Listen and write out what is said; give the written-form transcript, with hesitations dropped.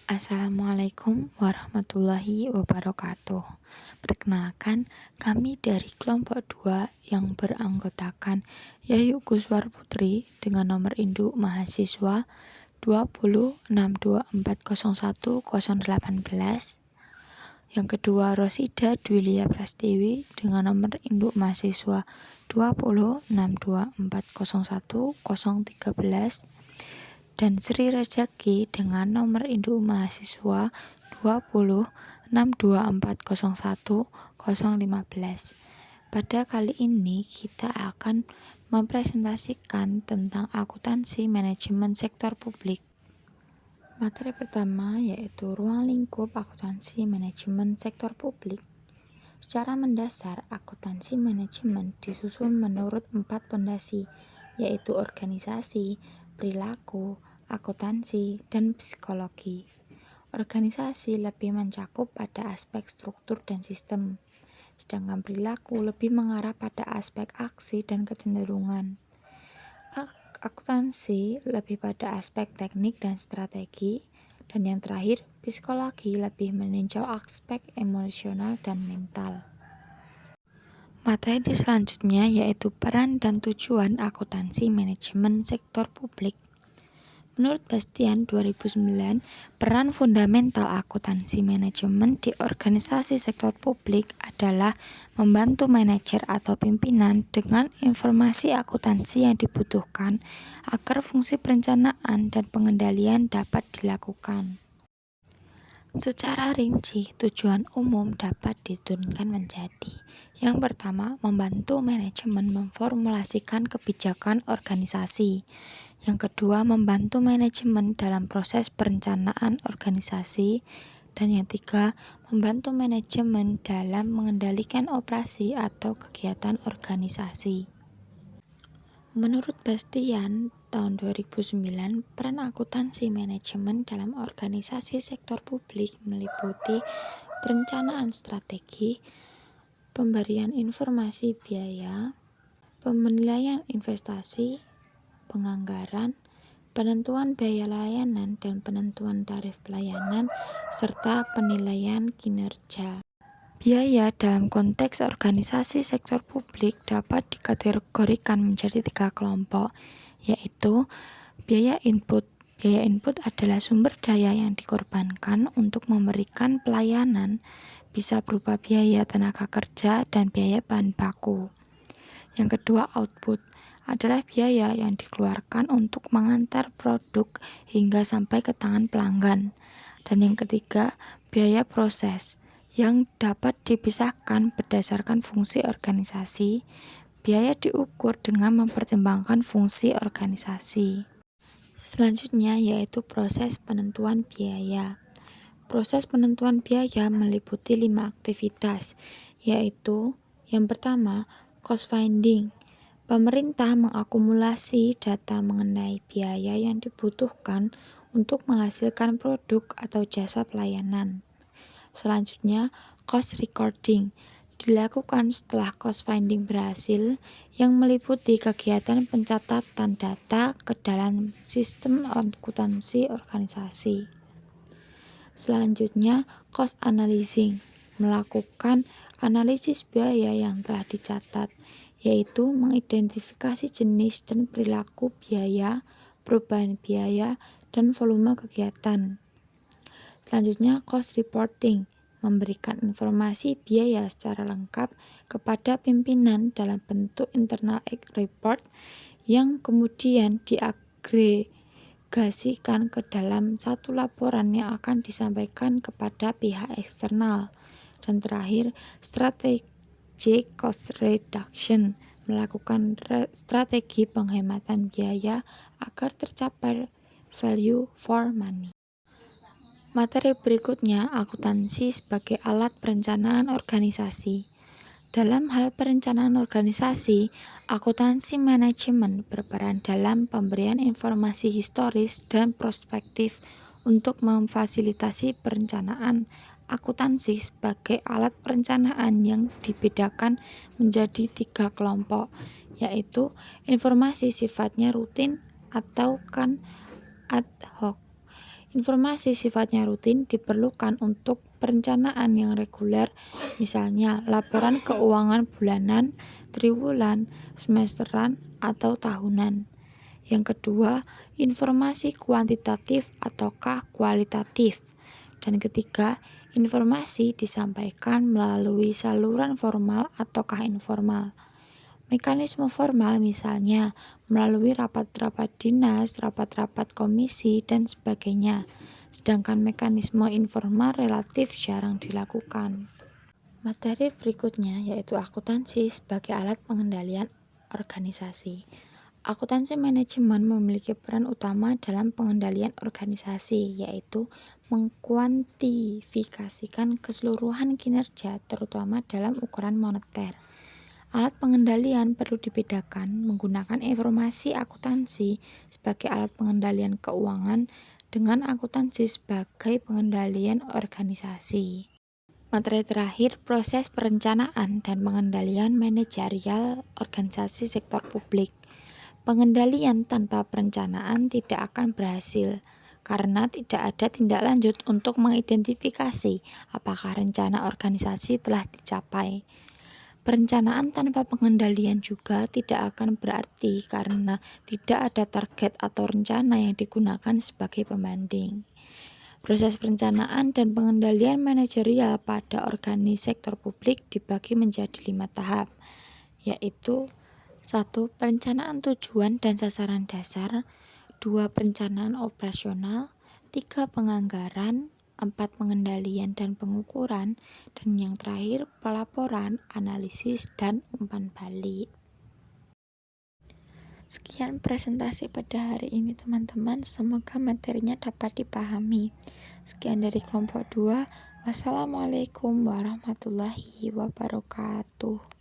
Assalamualaikum warahmatullahi wabarakatuh. Perkenalkan, kami dari kelompok 2 yang beranggotakan Yayu Kuswar Putri dengan nomor induk mahasiswa 2062401018. Yang kedua, Rosida Dwilia Prastiwi dengan nomor induk mahasiswa 2062401013. Dan Sri Rezeki dengan nomor induk mahasiswa 2062401015. Pada kali ini kita akan mempresentasikan tentang akuntansi manajemen sektor publik. Materi pertama yaitu ruang lingkup akuntansi manajemen sektor publik. Secara mendasar, akuntansi manajemen disusun menurut 4 pondasi, yaitu organisasi, perilaku, akuntansi, dan psikologi. Organisasi lebih mencakup pada aspek struktur dan sistem, sedangkan perilaku lebih mengarah pada aspek aksi dan kecenderungan. Akuntansi lebih pada aspek teknik dan strategi, dan yang terakhir, psikologi lebih meninjau aspek emosional dan mental. Materi selanjutnya yaitu peran dan tujuan akuntansi manajemen sektor publik. Menurut Bastian 2009, peran fundamental akuntansi manajemen di organisasi sektor publik adalah membantu manajer atau pimpinan dengan informasi akuntansi yang dibutuhkan agar fungsi perencanaan dan pengendalian dapat dilakukan. Secara rinci, tujuan umum dapat diturunkan menjadi: yang pertama, membantu manajemen memformulasikan kebijakan organisasi. Yang kedua, membantu manajemen dalam proses perencanaan organisasi. Dan yang ketiga, membantu manajemen dalam mengendalikan operasi atau kegiatan organisasi. Menurut Bastian, tahun 2009, peran akuntansi manajemen dalam organisasi sektor publik meliputi perencanaan strategi, pemberian informasi biaya, penilaian investasi, penganggaran, penentuan biaya layanan dan penentuan tarif pelayanan, serta penilaian kinerja. Biaya dalam konteks organisasi sektor publik dapat dikategorikan menjadi 3 kelompok, yaitu biaya input. Biaya input adalah sumber daya yang dikorbankan untuk memberikan pelayanan, bisa berupa biaya tenaga kerja dan biaya bahan baku. Yang kedua, output adalah biaya yang dikeluarkan untuk mengantar produk hingga sampai ke tangan pelanggan. Dan yang ketiga, biaya proses yang dapat dipisahkan berdasarkan fungsi organisasi. Biaya diukur dengan mempertimbangkan fungsi organisasi. Selanjutnya yaitu proses penentuan biaya. Proses penentuan biaya meliputi 5 aktivitas, yaitu yang pertama, cost finding. Pemerintah mengakumulasi data mengenai biaya yang dibutuhkan untuk menghasilkan produk atau jasa pelayanan. Selanjutnya, cost recording dilakukan setelah cost finding berhasil, yang meliputi kegiatan pencatatan data ke dalam sistem akuntansi organisasi. Selanjutnya, cost analyzing melakukan analisis biaya yang telah dicatat, yaitu mengidentifikasi jenis dan perilaku biaya, perubahan biaya, dan volume kegiatan. Selanjutnya, cost reporting memberikan informasi biaya secara lengkap kepada pimpinan dalam bentuk internal report yang kemudian diagregasikan ke dalam satu laporan yang akan disampaikan kepada pihak eksternal. Dan terakhir, strategic cost reduction melakukan strategi penghematan biaya agar tercapai value for money. Materi berikutnya, akuntansi sebagai alat perencanaan organisasi. Dalam hal perencanaan organisasi, akuntansi manajemen berperan dalam pemberian informasi historis dan prospektif untuk memfasilitasi perencanaan. Akuntansi sebagai alat perencanaan yang dibedakan menjadi 3 kelompok, yaitu informasi sifatnya rutin atau ad hoc. Informasi sifatnya rutin diperlukan untuk perencanaan yang reguler, misalnya laporan keuangan bulanan, triwulan, semesteran, atau tahunan. Yang kedua, informasi kuantitatif ataukah kualitatif. Dan ketiga, informasi disampaikan melalui saluran formal ataukah informal. Mekanisme formal misalnya melalui rapat-rapat dinas, rapat-rapat komisi, dan sebagainya. Sedangkan mekanisme informal relatif jarang dilakukan. Materi berikutnya yaitu akuntansi sebagai alat pengendalian organisasi. Akuntansi manajemen memiliki peran utama dalam pengendalian organisasi, yaitu mengkuantifikasikan keseluruhan kinerja terutama dalam ukuran moneter. Alat pengendalian perlu dibedakan menggunakan informasi akuntansi sebagai alat pengendalian keuangan dengan akuntansi sebagai pengendalian organisasi. Materi terakhir, proses perencanaan dan pengendalian manajerial organisasi sektor publik. Pengendalian tanpa perencanaan tidak akan berhasil karena tidak ada tindak lanjut untuk mengidentifikasi apakah rencana organisasi telah dicapai. Perencanaan tanpa pengendalian juga tidak akan berarti karena tidak ada target atau rencana yang digunakan sebagai pembanding. Proses perencanaan dan pengendalian manajerial pada organisasi sektor publik dibagi menjadi 5 tahap, yaitu 1. Perencanaan tujuan dan sasaran dasar, 2. Perencanaan operasional, 3. Penganggaran, 4. Pengendalian dan pengukuran, dan yang terakhir pelaporan, analisis, dan umpan balik. Sekian presentasi pada hari ini teman-teman, semoga materinya dapat dipahami. Sekian dari kelompok 2. Wassalamualaikum warahmatullahi wabarakatuh.